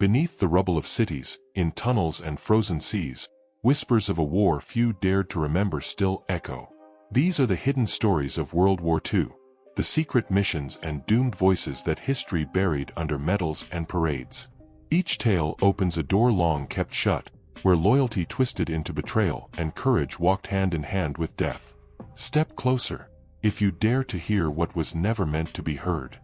Beneath the rubble of cities, in tunnels and frozen seas, whispers of a war few dared to remember still echo. These are the hidden stories of World War II, the secret missions and doomed voices that history buried under medals and parades. Each tale opens a door long kept shut, where loyalty twisted into betrayal and courage walked hand in hand with death. Step closer, if you dare to hear what was never meant to be heard.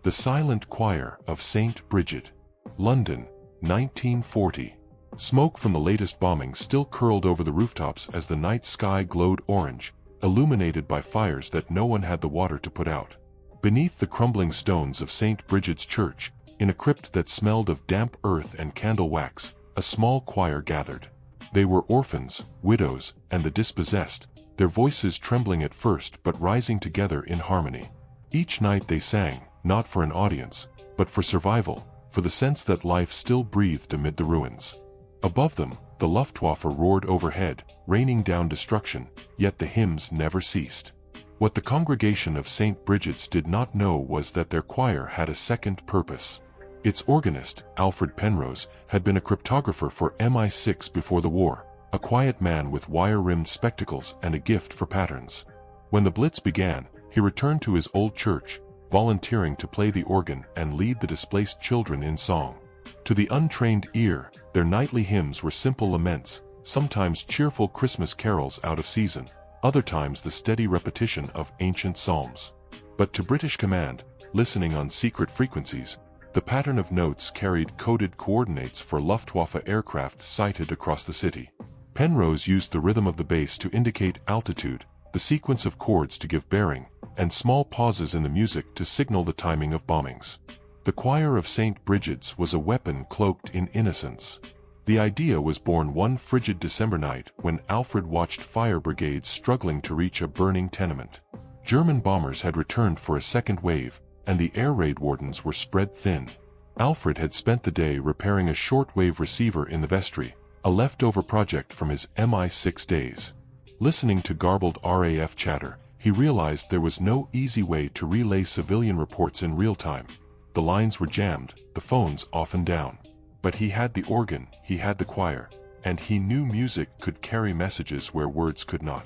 The Silent Choir of St. Brigid. London, 1940. Smoke from the latest bombing still curled over the rooftops as the night sky glowed orange, illuminated by fires that no one had the water to put out. Beneath the crumbling stones of St. Brigid's Church, in a crypt that smelled of damp earth and candle wax, a small choir gathered. They were orphans, widows, and the dispossessed, their voices trembling at first but rising together in harmony. Each night they sang, not for an audience, but for survival, for the sense that life still breathed amid the ruins. Above them, the Luftwaffe roared overhead, raining down destruction, yet the hymns never ceased. What the congregation of St. Brigid's did not know was that their choir had a second purpose. Its organist, Alfred Penrose, had been a cryptographer for MI6 before the war, a quiet man with wire-rimmed spectacles and a gift for patterns. When the Blitz began, he returned to his old church, volunteering to play the organ and lead the displaced children in song. To the untrained ear, their nightly hymns were simple laments, sometimes cheerful Christmas carols out of season, other times the steady repetition of ancient psalms. But to British command, listening on secret frequencies, the pattern of notes carried coded coordinates for Luftwaffe aircraft sighted across the city. Penrose used the rhythm of the bass to indicate altitude, the sequence of chords to give bearing, and small pauses in the music to signal the timing of bombings. The choir of St. Brigid's was a weapon cloaked in innocence. The idea was born one frigid December night when Alfred watched fire brigades struggling to reach a burning tenement. German bombers had returned for a second wave, and the air raid wardens were spread thin. Alfred had spent the day repairing a shortwave receiver in the vestry, a leftover project from his MI6 days. Listening to garbled RAF chatter, he realized there was no easy way to relay civilian reports in real time. The lines were jammed, the phones often down. But he had the organ, he had the choir, and he knew music could carry messages where words could not.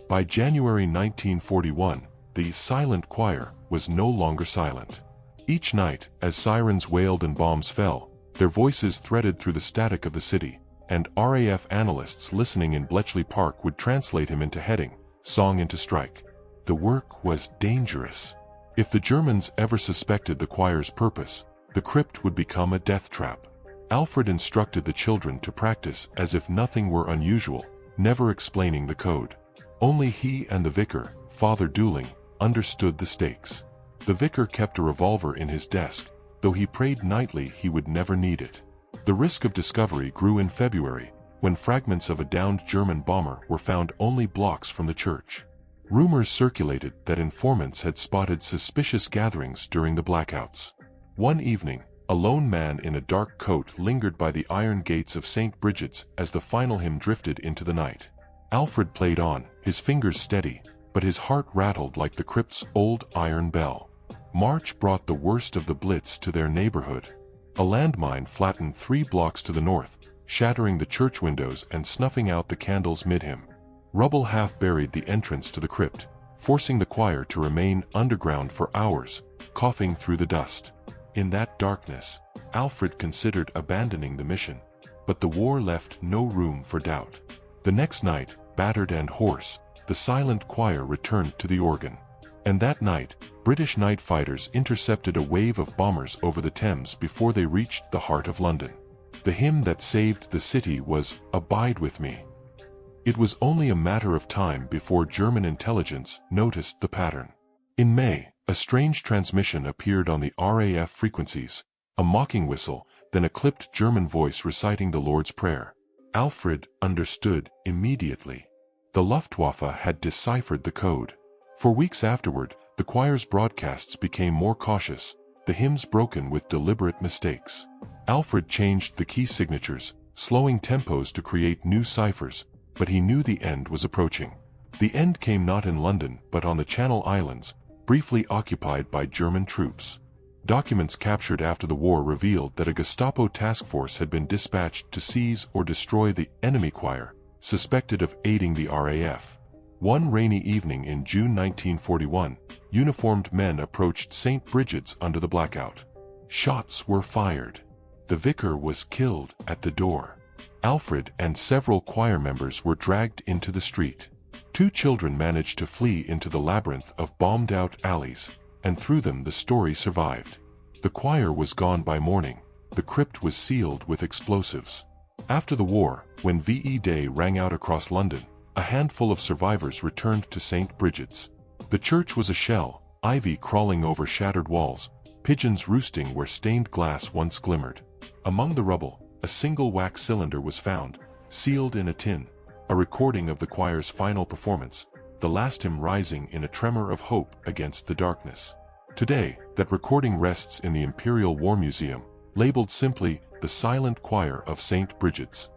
By January 1941, the silent choir was no longer silent. Each night, as sirens wailed and bombs fell, their voices threaded through the static of the city, and RAF analysts listening in Bletchley Park would translate him into heading, song into strike. The work was dangerous. If the Germans ever suspected the choir's purpose, the crypt would become a death trap. Alfred instructed the children to practice as if nothing were unusual, never explaining the code. Only he and the vicar, Father Dooling, understood the stakes. The vicar kept a revolver in his desk, though he prayed nightly he would never need it. The risk of discovery grew in February, when fragments of a downed German bomber were found only blocks from the church. Rumors circulated that informants had spotted suspicious gatherings during the blackouts. One evening, a lone man in a dark coat lingered by the iron gates of St. Brigid's as the final hymn drifted into the night. Alfred played on, his fingers steady, but his heart rattled like the crypt's old iron bell. March brought the worst of the Blitz to their neighborhood. A landmine flattened 3 blocks to the north, shattering the church windows and snuffing out the candles mid-hymn. Rubble half buried the entrance to the crypt, forcing the choir to remain underground for hours, coughing through the dust. In that darkness, Alfred considered abandoning the mission, but the war left no room for doubt. The next night, battered and hoarse, the silent choir returned to the organ. And that night, British night fighters intercepted a wave of bombers over the Thames before they reached the heart of London. The hymn that saved the city was "Abide with Me." It was only a matter of time before German intelligence noticed the pattern. In May, a strange transmission appeared on the RAF frequencies, a mocking whistle, then a clipped German voice reciting the Lord's Prayer. Alfred understood immediately. The Luftwaffe had deciphered the code. For weeks afterward, the choir's broadcasts became more cautious, the hymns broken with deliberate mistakes. Alfred changed the key signatures, slowing tempos to create new ciphers, but he knew the end was approaching. The end came not in London but on the Channel Islands, briefly occupied by German troops. Documents captured after the war revealed that a Gestapo task force had been dispatched to seize or destroy the enemy choir, suspected of aiding the RAF. One rainy evening in June 1941, uniformed men approached St. Brigid's under the blackout. Shots were fired. The vicar was killed at the door. Alfred and several choir members were dragged into the street. 2 children managed to flee into the labyrinth of bombed-out alleys, and through them the story survived. The choir was gone by morning. The crypt was sealed with explosives. After the war, when VE Day rang out across London, a handful of survivors returned to St. Brigid's. The church was a shell, ivy crawling over shattered walls, pigeons roosting where stained glass once glimmered. Among the rubble, a single wax cylinder was found, sealed in a tin, a recording of the choir's final performance, the last hymn rising in a tremor of hope against the darkness. Today, that recording rests in the Imperial War Museum, labeled simply, The Silent Choir of St. Brigid's.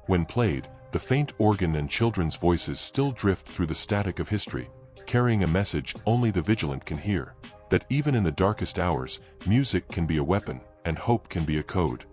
When played, the faint organ and children's voices still drift through the static of history, carrying a message only the vigilant can hear, that even in the darkest hours, music can be a weapon, and hope can be a code.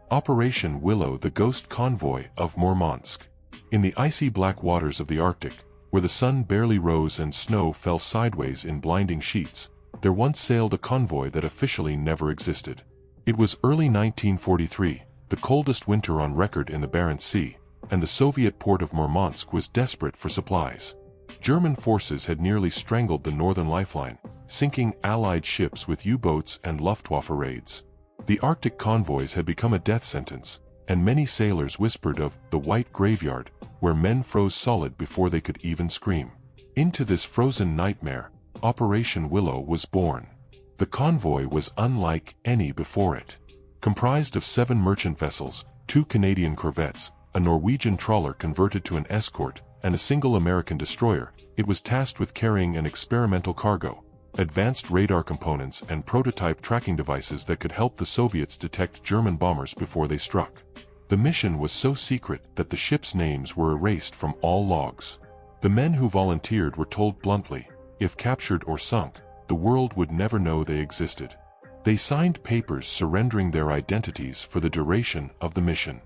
Operation Willow, the ghost convoy of Murmansk. In the icy black waters of the Arctic, where the sun barely rose and snow fell sideways in blinding sheets, there once sailed a convoy that officially never existed. It was early 1943, the coldest winter on record in the Barents Sea, and the Soviet port of Murmansk was desperate for supplies. German forces had nearly strangled the northern lifeline, sinking Allied ships with U-boats and Luftwaffe raids. The Arctic convoys had become a death sentence, and many sailors whispered of the White Graveyard, where men froze solid before they could even scream. Into this frozen nightmare, Operation Willow was born. The convoy was unlike any before it. Comprised of 7 merchant vessels, 2 Canadian corvettes, a Norwegian trawler converted to an escort, and a single American destroyer, it was tasked with carrying an experimental cargo, advanced radar components and prototype tracking devices that could help the Soviets detect German bombers before they struck. The mission was so secret that the ships' names were erased from all logs. The men who volunteered were told bluntly, if captured or sunk, the world would never know they existed. They signed papers surrendering their identities for the duration of the mission.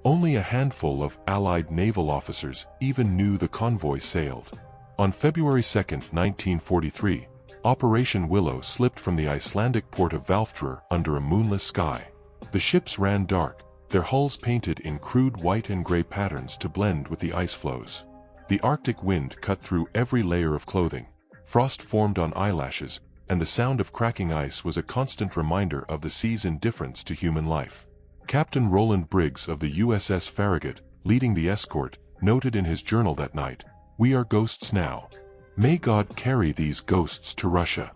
Only a handful of Allied naval officers even knew the convoy sailed. On February 2, 1943, Operation Willow slipped from the Icelandic port of Valkyrie under a moonless sky. The ships ran dark, their hulls painted in crude white and gray patterns to blend with the ice floes. The Arctic wind cut through every layer of clothing, frost formed on eyelashes, and the sound of cracking ice was a constant reminder of the sea's indifference to human life. Captain Roland Briggs of the USS Farragut, leading the escort, noted in his journal that night, "We are ghosts now. May God carry these ghosts to Russia."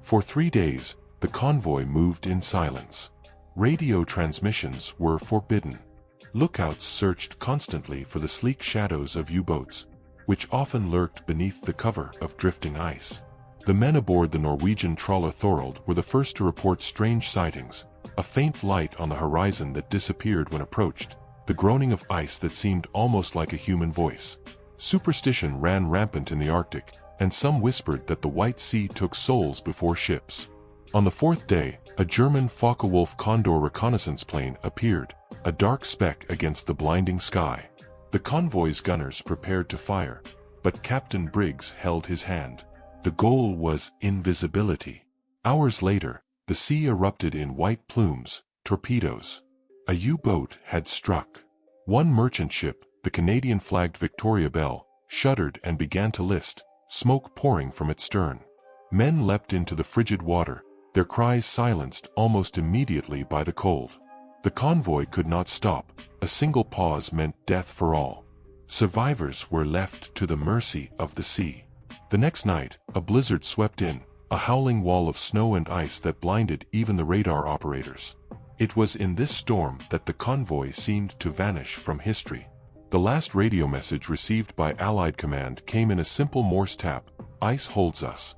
For 3 days, the convoy moved in silence. Radio transmissions were forbidden. Lookouts searched constantly for the sleek shadows of U-boats, which often lurked beneath the cover of drifting ice. The men aboard the Norwegian trawler Thorold were the first to report strange sightings, a faint light on the horizon that disappeared when approached, the groaning of ice that seemed almost like a human voice. Superstition ran rampant in the Arctic, and some whispered that the White Sea took souls before ships. On the 4th day, a German Focke-Wulf Condor reconnaissance plane appeared, a dark speck against the blinding sky. The convoy's gunners prepared to fire, but Captain Briggs held his hand. The goal was invisibility. Hours later, the sea erupted in white plumes, torpedoes. A U-boat had struck. One merchant ship, the Canadian-flagged Victoria Bell, shuddered and began to list, smoke pouring from its stern. Men leapt into the frigid water, their cries silenced almost immediately by the cold. The convoy could not stop. A single pause meant death for all. Survivors were left to the mercy of the sea. The next night, a blizzard swept in, a howling wall of snow and ice that blinded even the radar operators. It was in this storm that the convoy seemed to vanish from history. The last radio message received by Allied command came in a simple Morse tap: "Ice holds us."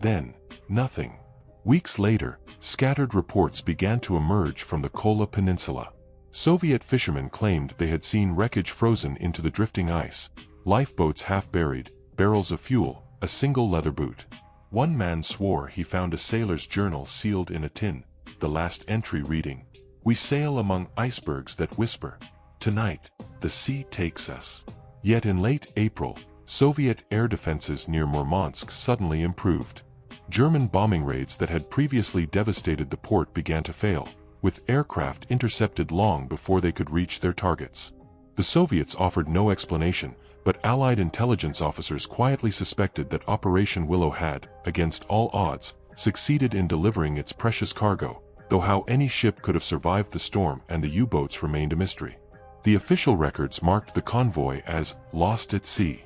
Then, nothing. Weeks later, scattered reports began to emerge from the Kola Peninsula. Soviet fishermen claimed they had seen wreckage frozen into the drifting ice, lifeboats half buried, barrels of fuel, a single leather boot. One man swore he found a sailor's journal sealed in a tin, the last entry reading, "We sail among icebergs that whisper. Tonight, the sea takes us." Yet in late April, Soviet air defenses near Murmansk suddenly improved. German bombing raids that had previously devastated the port began to fail, with aircraft intercepted long before they could reach their targets. The Soviets offered no explanation, but Allied intelligence officers quietly suspected that Operation Willow had, against all odds, succeeded in delivering its precious cargo, though how any ship could have survived the storm and the U-boats remained a mystery. The official records marked the convoy as lost at sea.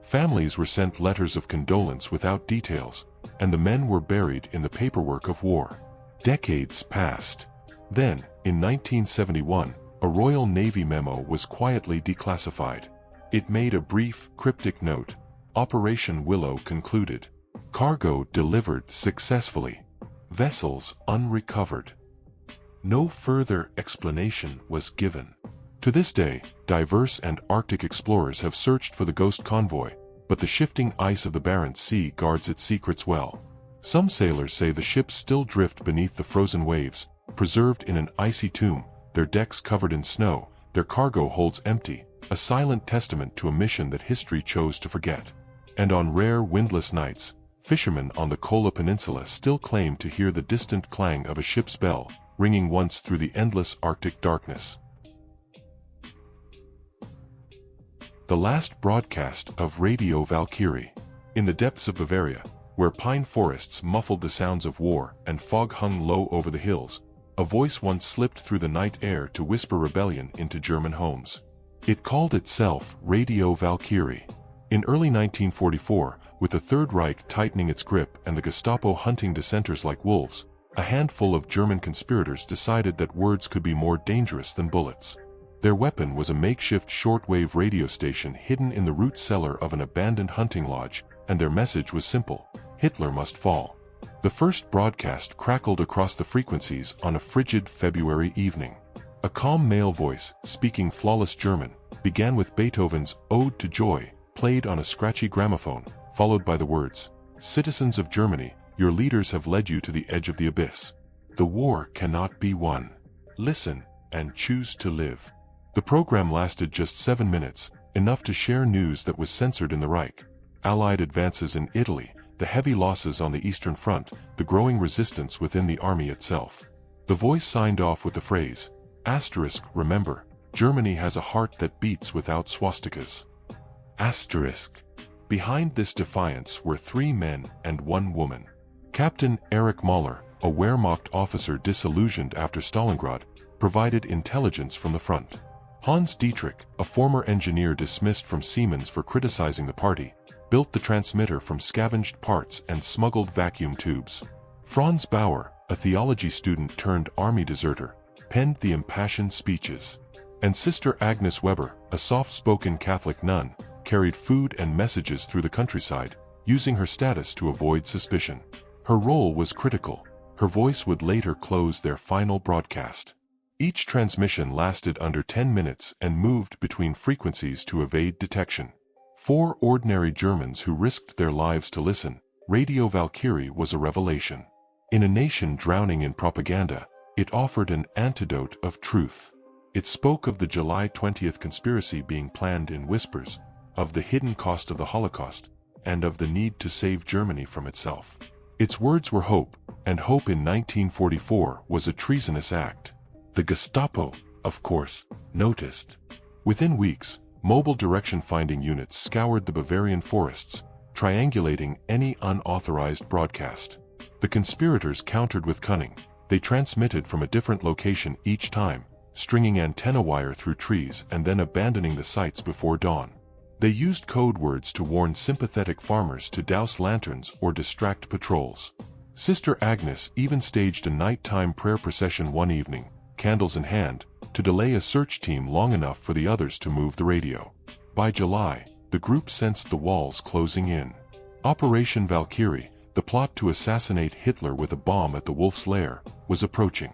Families were sent letters of condolence without details, and the men were buried in the paperwork of war. Decades passed. Then, in 1971, a Royal Navy memo was quietly declassified. It made a brief, cryptic note: Operation Willow concluded. Cargo delivered successfully. Vessels unrecovered. No further explanation was given. To this day, diverse and Arctic explorers have searched for the ghost convoy, but the shifting ice of the Barents Sea guards its secrets well. Some sailors say the ships still drift beneath the frozen waves, preserved in an icy tomb, their decks covered in snow, their cargo holds empty, a silent testament to a mission that history chose to forget. And on rare windless nights, fishermen on the Kola Peninsula still claim to hear the distant clang of a ship's bell, ringing once through the endless Arctic darkness. The last broadcast of Radio Valkyrie. In the depths of Bavaria, where pine forests muffled the sounds of war and fog hung low over the hills, a voice once slipped through the night air to whisper rebellion into German homes. It called itself Radio Valkyrie. In early 1944, with the Third Reich tightening its grip and the Gestapo hunting dissenters like wolves, a handful of German conspirators decided that words could be more dangerous than bullets. Their weapon was a makeshift shortwave radio station hidden in the root cellar of an abandoned hunting lodge, and their message was simple: Hitler must fall. The first broadcast crackled across the frequencies on a frigid February evening. A calm male voice, speaking flawless German, began with Beethoven's Ode to Joy, played on a scratchy gramophone, followed by the words, "Citizens of Germany, your leaders have led you to the edge of the abyss. The war cannot be won. Listen, and choose to live." The program lasted just 7 minutes, enough to share news that was censored in the Reich. Allied advances in Italy, the heavy losses on the Eastern Front, the growing resistance within the army itself. The voice signed off with the phrase, "Asterisk, remember, Germany has a heart that beats without swastikas." Asterisk. Behind this defiance were 3 men and 1 woman. Captain Erich Mahler, a Wehrmacht officer disillusioned after Stalingrad, provided intelligence from the front. Hans Dietrich, a former engineer dismissed from Siemens for criticizing the party, built the transmitter from scavenged parts and smuggled vacuum tubes. Franz Bauer, a theology student turned army deserter, penned the impassioned speeches. And Sister Agnes Weber, a soft-spoken Catholic nun, carried food and messages through the countryside, using her status to avoid suspicion. Her role was critical. Her voice would later close their final broadcast. Each transmission lasted under 10 minutes and moved between frequencies to evade detection. 4 ordinary Germans who risked their lives to listen. Radio Valkyrie was a revelation. In a nation drowning in propaganda, it offered an antidote of truth. It spoke of the July 20th conspiracy being planned in whispers, of the hidden cost of the Holocaust, and of the need to save Germany from itself. Its words were hope, and hope in 1944 was a treasonous act. The Gestapo, of course, noticed. Within weeks, mobile direction-finding units scoured the Bavarian forests, triangulating any unauthorized broadcast. The conspirators countered with cunning. They transmitted from a different location each time, stringing antenna wire through trees and then abandoning the sites before dawn. They used code words to warn sympathetic farmers to douse lanterns or distract patrols. Sister Agnes even staged a nighttime prayer procession one evening, candles in hand, to delay a search team long enough for the others to move the radio. By July, the group sensed the walls closing in. Operation Valkyrie, the plot to assassinate Hitler with a bomb at the Wolf's Lair, was approaching.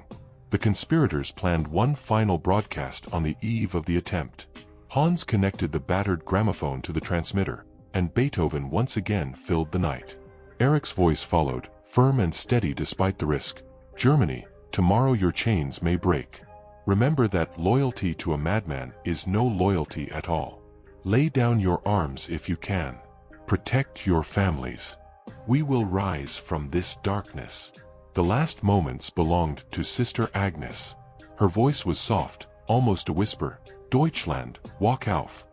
The conspirators planned one final broadcast on the eve of the attempt. Hans connected the battered gramophone to the transmitter, and Beethoven once again filled the night. Eric's voice followed, firm and steady despite the risk. Germany, tomorrow your chains may break. Remember that loyalty to a madman is no loyalty at all. Lay down your arms if you can. Protect your families. We will rise from this darkness. The last moments belonged to Sister Agnes. Her voice was soft, almost a whisper. Deutschland, wach auf.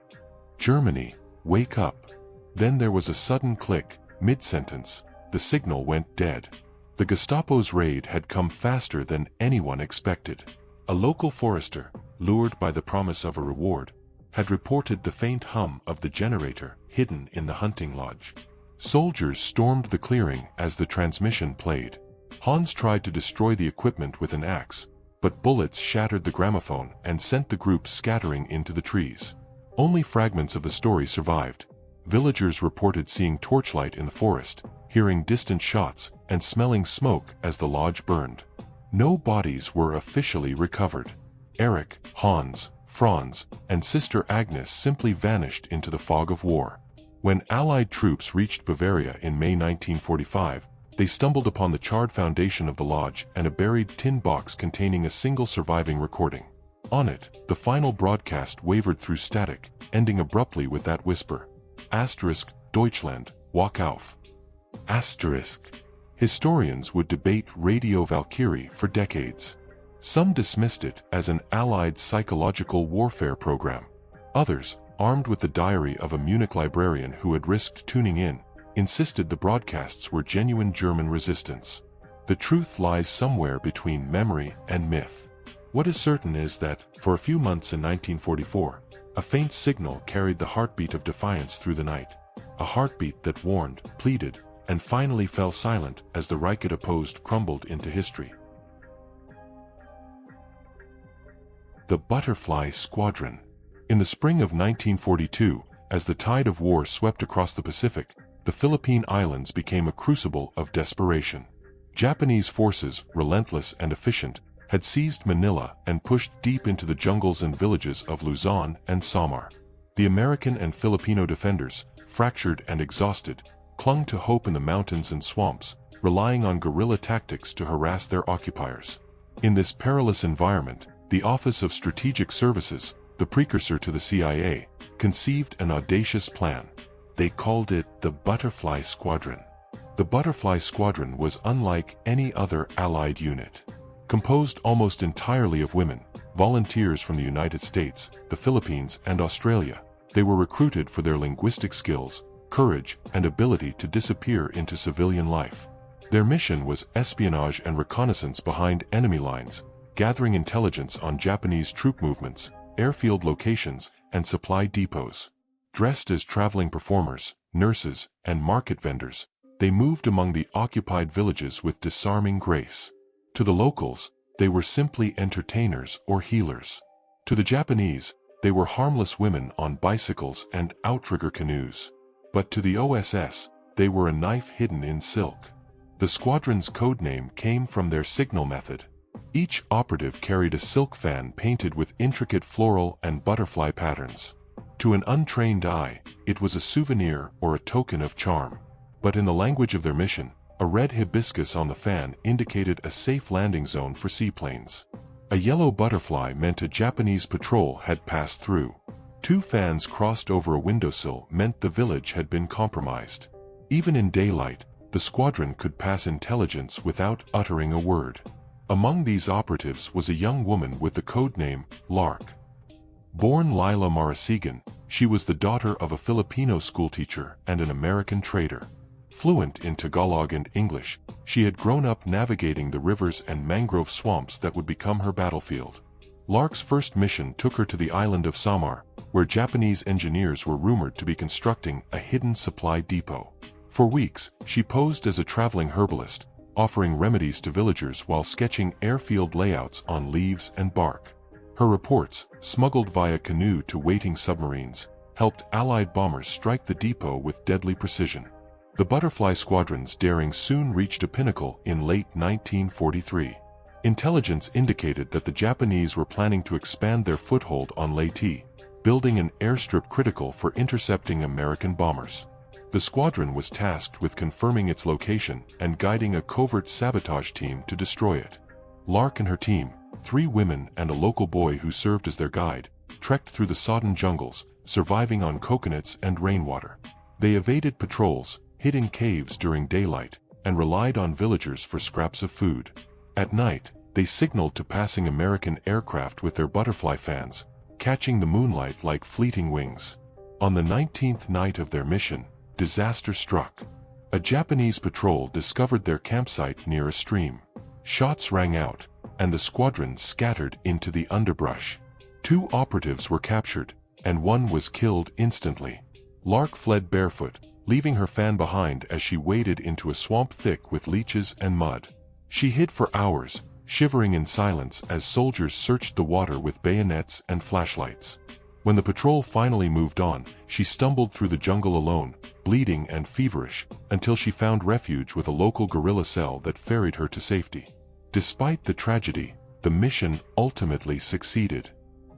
Germany, wake up. Then there was a sudden click, mid-sentence. The signal went dead. The Gestapo's raid had come faster than anyone expected. A local forester, lured by the promise of a reward, had reported the faint hum of the generator hidden in the hunting lodge. Soldiers stormed the clearing as the transmission played. Hans tried to destroy the equipment with an axe, but bullets shattered the gramophone and sent the group scattering into the trees. Only fragments of the story survived. Villagers reported seeing torchlight in the forest, hearing distant shots, and smelling smoke as the lodge burned. No bodies were officially recovered. Eric, Hans, Franz, and Sister Agnes simply vanished into the fog of war. When Allied troops reached Bavaria in May 1945, they stumbled upon the charred foundation of the lodge and a buried tin box containing a single surviving recording. On it, the final broadcast wavered through static, ending abruptly with that whisper. Deutschland, wach auf. Historians would debate Radio Valkyrie for decades. Some dismissed it as an Allied psychological warfare program. Others, armed with the diary of a Munich librarian who had risked tuning in, insisted the broadcasts were genuine German resistance. The truth lies somewhere between memory and myth. What is certain is that, for a few months in 1944, a faint signal carried the heartbeat of defiance through the night. A heartbeat that warned, pleaded, and finally fell silent as the Reich it opposed crumbled into history. The Butterfly Squadron. In the spring of 1942, as the tide of war swept across the Pacific, the Philippine Islands became a crucible of desperation. Japanese forces, relentless and efficient, had seized Manila and pushed deep into the jungles and villages of Luzon and Samar. The American and Filipino defenders, fractured and exhausted, clung to hope in the mountains and swamps, relying on guerrilla tactics to harass their occupiers. In this perilous environment, the Office of Strategic Services, the precursor to the CIA, conceived an audacious plan. They called it the Butterfly Squadron. The Butterfly Squadron was unlike any other Allied unit. Composed almost entirely of women, volunteers from the United States, the Philippines, and Australia, they were recruited for their linguistic skills, courage, and ability to disappear into civilian life. Their mission was espionage and reconnaissance behind enemy lines, gathering intelligence on Japanese troop movements, airfield locations, and supply depots. Dressed as traveling performers, nurses, and market vendors, they moved among the occupied villages with disarming grace. To the locals, they were simply entertainers or healers. To the Japanese, they were harmless women on bicycles and outrigger canoes. But to the OSS, they were a knife hidden in silk. The squadron's codename came from their signal method. Each operative carried a silk fan painted with intricate floral and butterfly patterns. To an untrained eye, it was a souvenir or a token of charm. But in the language of their mission, a red hibiscus on the fan indicated a safe landing zone for seaplanes. A yellow butterfly meant a Japanese patrol had passed through. Two fans crossed over a windowsill meant the village had been compromised. Even in daylight, the squadron could pass intelligence without uttering a word. Among these operatives was a young woman with the codename Lark. Born Lila Marasigan, she was the daughter of a Filipino schoolteacher and an American trader. Fluent in Tagalog and English, she had grown up navigating the rivers and mangrove swamps that would become her battlefield. Lark's first mission took her to the island of Samar, where Japanese engineers were rumored to be constructing a hidden supply depot. For weeks, she posed as a traveling herbalist, offering remedies to villagers while sketching airfield layouts on leaves and bark. Her reports, smuggled via canoe to waiting submarines, helped Allied bombers strike the depot with deadly precision. The Butterfly Squadron's daring soon reached a pinnacle in late 1943. Intelligence indicated that the Japanese were planning to expand their foothold on Leyte. building an airstrip critical for intercepting American bombers. The squadron was tasked with confirming its location and guiding a covert sabotage team to destroy it. Lark and her team, 3 women and a local boy who served as their guide, trekked through the sodden jungles, surviving on coconuts and rainwater. They evaded patrols, hid in caves during daylight, and relied on villagers for scraps of food. At night, they signaled to passing American aircraft with their butterfly fans, catching the moonlight like fleeting wings. On the 19th night of their mission, disaster struck. A Japanese patrol discovered their campsite near a stream. Shots rang out, and the squadron scattered into the underbrush. 2 operatives were captured, and 1 was killed instantly. Lark fled barefoot, leaving her fan behind as she waded into a swamp thick with leeches and mud. She hid for hours, shivering in silence as soldiers searched the water with bayonets and flashlights. When the patrol finally moved on, she stumbled through the jungle alone, bleeding and feverish, until she found refuge with a local guerrilla cell that ferried her to safety. Despite the tragedy, the mission ultimately succeeded.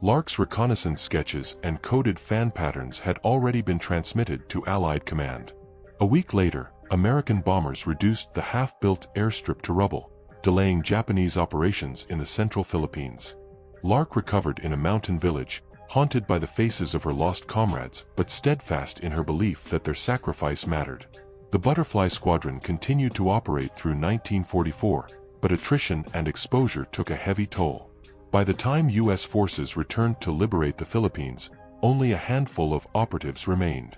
Lark's reconnaissance sketches and coded fan patterns had already been transmitted to Allied command. A week later, American bombers reduced the half-built airstrip to rubble, delaying Japanese operations in the central Philippines. Lark recovered in a mountain village, haunted by the faces of her lost comrades, but steadfast in her belief that their sacrifice mattered. The Butterfly Squadron continued to operate through 1944, but attrition and exposure took a heavy toll. By the time U.S. forces returned to liberate the Philippines, only a handful of operatives remained.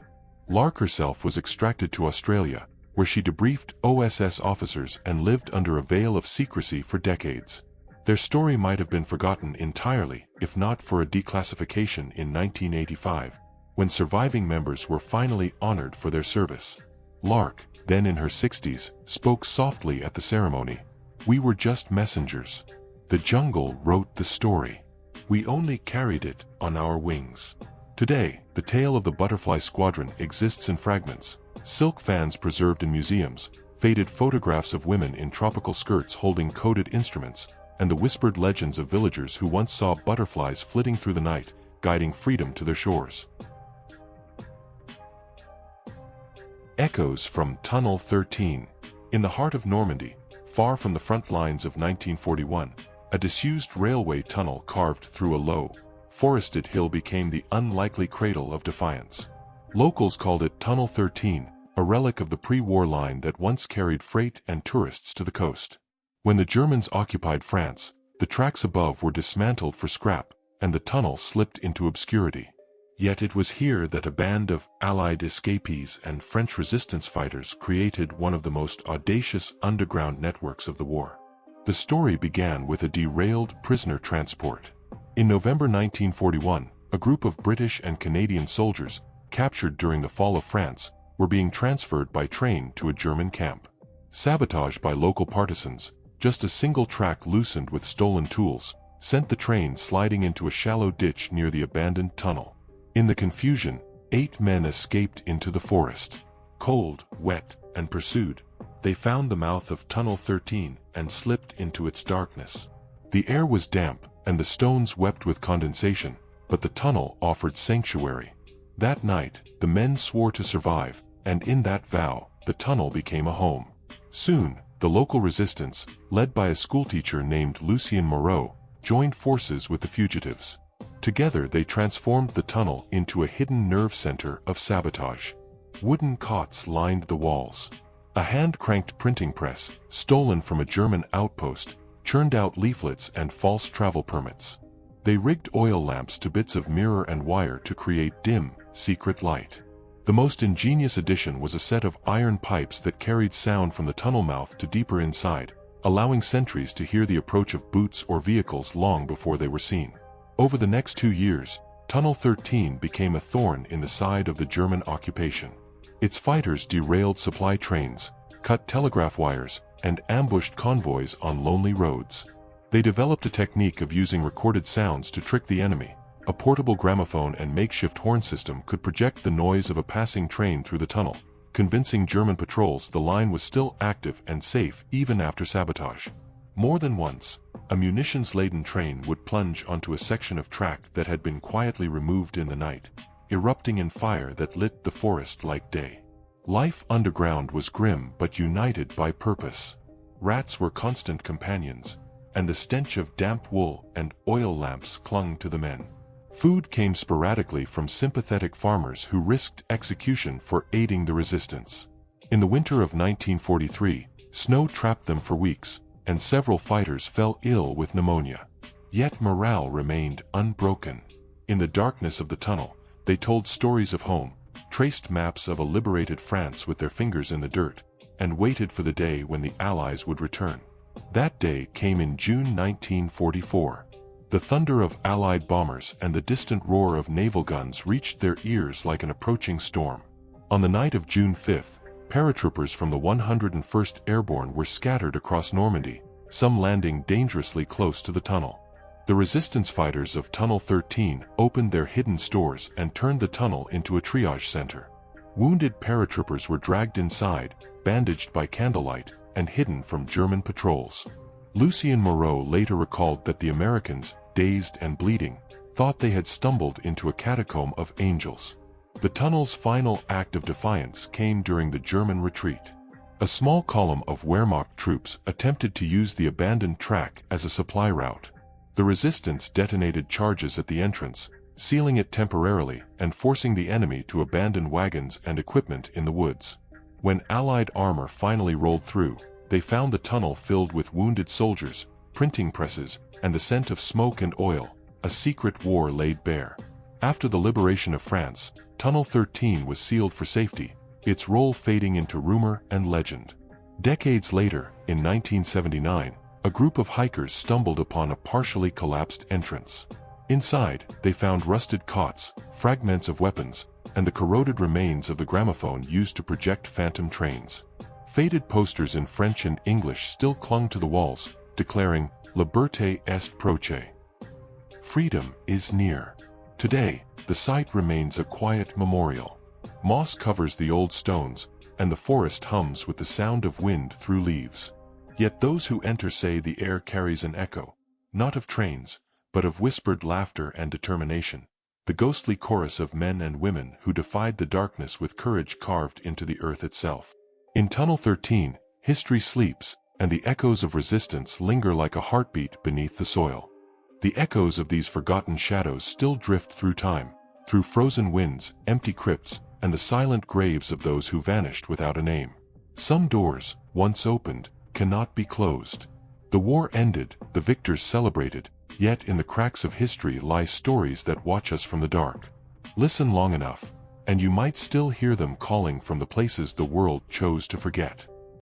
Lark herself was extracted to Australia, where she debriefed OSS officers and lived under a veil of secrecy for decades. Their story might have been forgotten entirely, if not for a declassification in 1985, when surviving members were finally honored for their service. Lark, then in her 60s, spoke softly at the ceremony. "We were just messengers. The jungle wrote the story. We only carried it on our wings." Today, the tale of the Butterfly Squadron exists in fragments, silk fans preserved in museums, faded photographs of women in tropical skirts holding coded instruments, and the whispered legends of villagers who once saw butterflies flitting through the night, guiding freedom to their shores. Echoes from Tunnel 13. In the heart of Normandy, far from the front lines of 1941, a disused railway tunnel carved through a low, forested hill became the unlikely cradle of defiance. Locals called it Tunnel 13, a relic of the pre-war line that once carried freight and tourists to the coast. When the Germans occupied France, the tracks above were dismantled for scrap, and the tunnel slipped into obscurity. Yet it was here that a band of Allied escapees and French resistance fighters created one of the most audacious underground networks of the war. The story began with a derailed prisoner transport. In November 1941, a group of British and Canadian soldiers, captured during the fall of France, were being transferred by train to a German camp. Sabotage by local partisans, just a single track loosened with stolen tools, sent the train sliding into a shallow ditch near the abandoned tunnel. In the confusion, 8 men escaped into the forest. Cold, wet, and pursued, they found the mouth of Tunnel 13 and slipped into its darkness. The air was damp, and the stones wept with condensation, but the tunnel offered sanctuary. That night, the men swore to survive, and in that vow, the tunnel became a home. Soon, the local resistance, led by a schoolteacher named Lucien Moreau, joined forces with the fugitives. Together they transformed the tunnel into a hidden nerve center of sabotage. Wooden cots lined the walls. A hand-cranked printing press, stolen from a German outpost, churned out leaflets and false travel permits. They rigged oil lamps to bits of mirror and wire to create dim, secret light. The most ingenious addition was a set of iron pipes that carried sound from the tunnel mouth to deeper inside, allowing sentries to hear the approach of boots or vehicles long before they were seen. Over the next 2 years, Tunnel 13 became a thorn in the side of the German occupation. Its fighters derailed supply trains, cut telegraph wires, and ambushed convoys on lonely roads. They developed a technique of using recorded sounds to trick the enemy. A portable gramophone and makeshift horn system could project the noise of a passing train through the tunnel, convincing German patrols the line was still active and safe even after sabotage. More than once, a munitions-laden train would plunge onto a section of track that had been quietly removed in the night, erupting in fire that lit the forest like day. Life underground was grim but united by purpose. Rats were constant companions, and the stench of damp wool and oil lamps clung to the men. Food came sporadically from sympathetic farmers who risked execution for aiding the resistance. In the winter of 1943, snow trapped them for weeks, and several fighters fell ill with pneumonia. Yet morale remained unbroken. In the darkness of the tunnel, they told stories of home, traced maps of a liberated France with their fingers in the dirt, and waited for the day when the Allies would return. That day came in June 1944. The thunder of Allied bombers and the distant roar of naval guns reached their ears like an approaching storm. On the night of June 5th, paratroopers from the 101st Airborne were scattered across Normandy, some landing dangerously close to the tunnel. The resistance fighters of Tunnel 13 opened their hidden stores and turned the tunnel into a triage center. Wounded paratroopers were dragged inside, bandaged by candlelight, and hidden from German patrols. Lucien Moreau later recalled that the Americans, dazed and bleeding, thought they had stumbled into a catacomb of angels. The tunnel's final act of defiance came during the German retreat. A small column of Wehrmacht troops attempted to use the abandoned track as a supply route. The resistance detonated charges at the entrance, sealing it temporarily and forcing the enemy to abandon wagons and equipment in the woods. When Allied armor finally rolled through, they found the tunnel filled with wounded soldiers, printing presses, and the scent of smoke and oil, a secret war laid bare. After the liberation of France, Tunnel 13 was sealed for safety, its role fading into rumor and legend. Decades later, in 1979, a group of hikers stumbled upon a partially collapsed entrance. Inside, they found rusted cots, fragments of weapons, and the corroded remains of the gramophone used to project phantom trains. Faded posters in French and English still clung to the walls, declaring, "Liberté est proche." Freedom is near. Today, the site remains a quiet memorial. Moss covers the old stones, and the forest hums with the sound of wind through leaves. Yet those who enter say the air carries an echo, not of trains, but of whispered laughter and determination, the ghostly chorus of men and women who defied the darkness with courage carved into the earth itself. In Tunnel 13, history sleeps, and the echoes of resistance linger like a heartbeat beneath the soil. The echoes of these forgotten shadows still drift through time, through frozen winds, empty crypts, and the silent graves of those who vanished without a name. Some doors, once opened, cannot be closed. The war ended, the victors celebrated, yet in the cracks of history lie stories that watch us from the dark. Listen long enough, and you might still hear them calling from the places the world chose to forget.